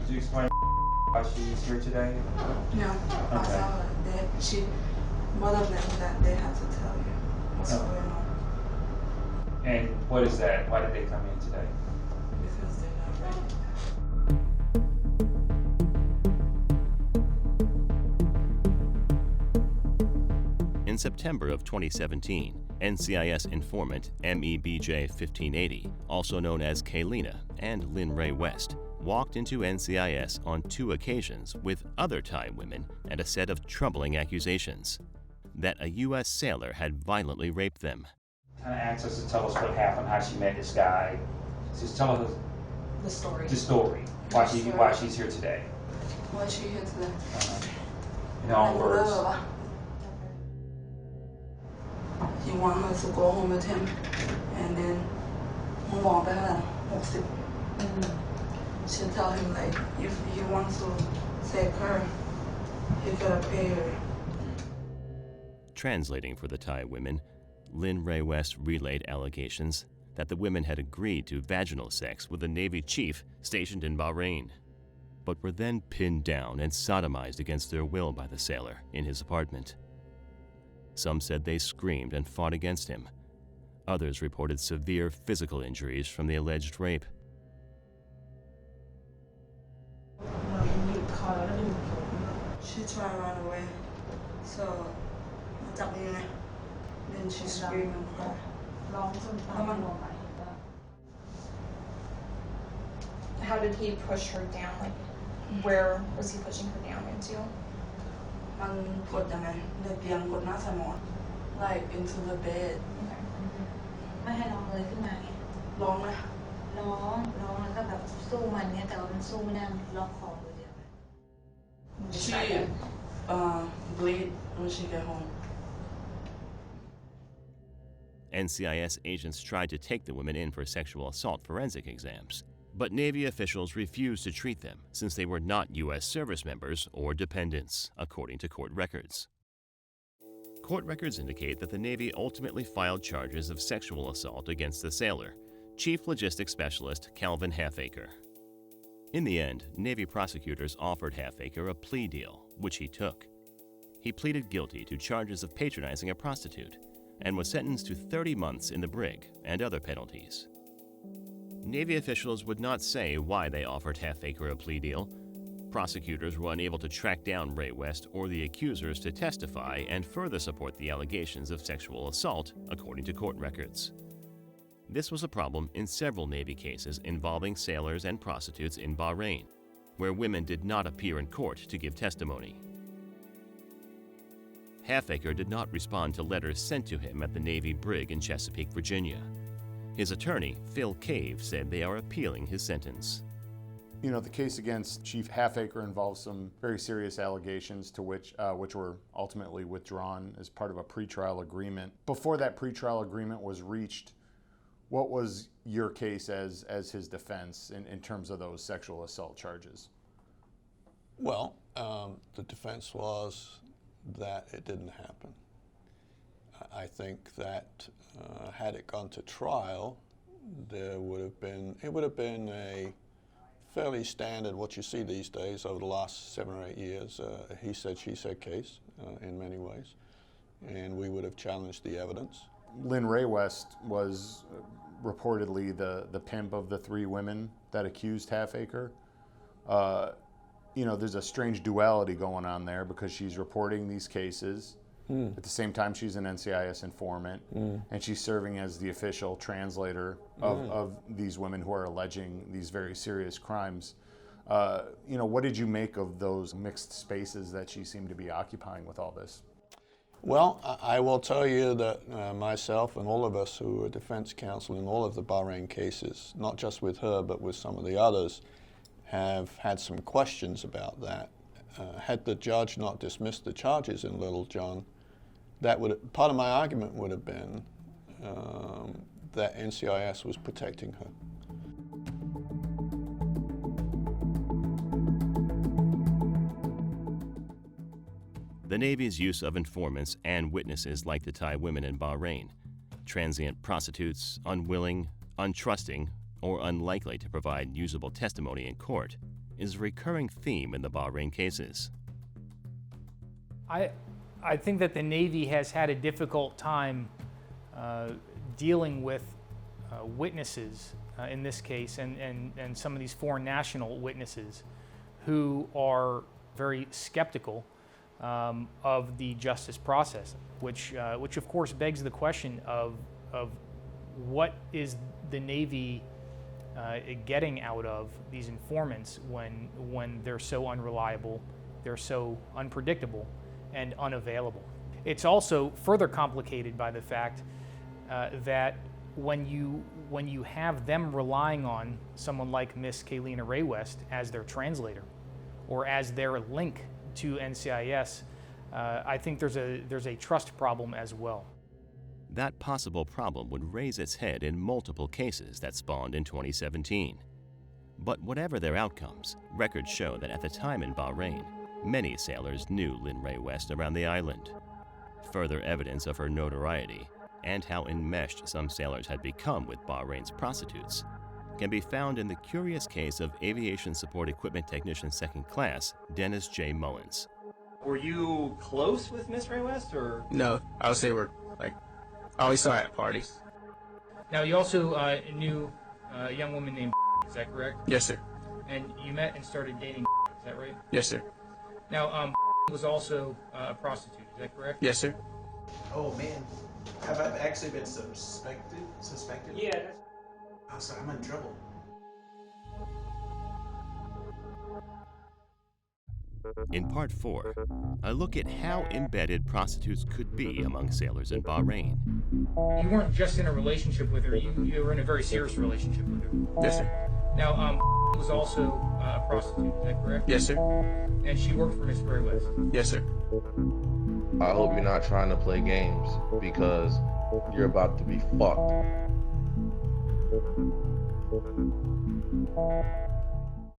Could you explain why she's here today? No, I saw her. Both of them that they have to tell you what's going on. And what is that? Why did they come in today? Because they're not ready. In September of 2017, NCIS informant MEBJ 1580, also known as Kaylina, and Lynn Ray West walked into NCIS on 2 occasions with other Thai women and a set of troubling accusations that a U.S. sailor had violently raped them. Kind of asked us to tell us what happened, how she met this guy. Just tell us The story. why she's here today. Why is she here today? In all words. He wanted us to go home with him and then move on to her. She'll tell him like if he wants to take her, he gotta pay her. Translating for the Thai women, Lynn Ray West relayed allegations that the women had agreed to vaginal sex with a Navy chief stationed in Bahrain, but were then pinned down and sodomized against their will by the sailor in his apartment. Some said they screamed and fought against him. Others reported severe physical injuries from the alleged rape. She tried to run away, so then she screamed and cried. How did he push her down? Like, where was he pushing her down into? Like into the bed. ไม่ให้น้องเลยขึ้นมาไง ร้องไหม ร้องแล้วก็แบบสู้มันเงี้ยแต่ว่ามันสู้ไม่ได้มันล็อกคอตัวเดียว She bleed when she get home. NCIS agents tried to take the women in for sexual assault forensic exams, but Navy officials refused to treat them since they were not U.S. service members or dependents, according to court records. Court records indicate that the Navy ultimately filed charges of sexual assault against the sailor, Chief Logistics Specialist Calvin Halfacre. In the end, Navy prosecutors offered Halfacre a plea deal, which he took. He pleaded guilty to charges of patronizing a prostitute and was sentenced to 30 months in the brig and other penalties. Navy officials would not say why they offered Halfacre a plea deal. Prosecutors were unable to track down Ray West or the accusers to testify and further support the allegations of sexual assault, according to court records. This was a problem in several Navy cases involving sailors and prostitutes in Bahrain, where women did not appear in court to give testimony. Halfacre did not respond to letters sent to him at the Navy brig in Chesapeake, Virginia. His attorney, Phil Cave, said they are appealing his sentence. You know, the case against Chief Halfacre involves some very serious allegations to which were ultimately withdrawn as part of a pretrial agreement. Before that pretrial agreement was reached, what was your case as his defense in terms of those sexual assault charges? Well, the defense was that it didn't happen. I think that had it gone to trial, it would have been a fairly standard, what you see these days over the last 7 or 8 years, he said, she said case in many ways, and we would have challenged the evidence. Lynn Ray West was reportedly the pimp of the 3 women that accused Halfacre. You know, there's a strange duality going on there because she's reporting these cases. At the same time, she's an NCIS informant, and she's serving as the official translator of these women who are alleging these very serious crimes. You know, what did you make of those mixed spaces that she seemed to be occupying with all this? Well, I will tell you that myself and all of us who are defense counsel in all of the Bahrain cases, not just with her but with some of the others, have had some questions about that. Had the judge not dismissed the charges in Little John, part of my argument would have been that NCIS was protecting her. The Navy's use of informants and witnesses like the Thai women in Bahrain, transient prostitutes, unwilling, untrusting, or unlikely to provide usable testimony in court, is a recurring theme in the Bahrain cases. I think that the Navy has had a difficult time dealing with witnesses in this case, and some of these foreign national witnesses who are very skeptical of the justice process, which of course begs the question of what is the Navy getting out of these informants when they're so unreliable, they're so unpredictable and unavailable. It's also further complicated by the fact that when you have them relying on someone like Miss Kaylina Ray West as their translator or as their link to NCIS, I think there's a trust problem as well. That possible problem would raise its head in multiple cases that spawned in 2017. But whatever their outcomes, records show that at the time in Bahrain, many sailors knew Lynn Ray West around the island. Further evidence of her notoriety and how enmeshed some sailors had become with Bahrain's prostitutes can be found in the curious case of Aviation Support Equipment Technician Second Class Dennis J. Mullins. Were you close with Miss Ray West, or? No, I would say we're I always saw her at parties. Now, you also knew a young woman named is that correct? Yes, sir. And you met and started dating is that right? Yes, sir. Now, was also a prostitute, is that correct? Yes, sir. Oh man, have I actually been suspected? Yeah. Oh, sorry, I'm in trouble. In Part 4, a look at how embedded prostitutes could be among sailors in Bahrain. You weren't just in a relationship with her, you were in a very serious relationship with her. Yes, sir. Now, was also a prostitute, is that correct? Yes, sir. And she worked for Miss Ray West? Yes, sir. I hope you're not trying to play games, because you're about to be fucked.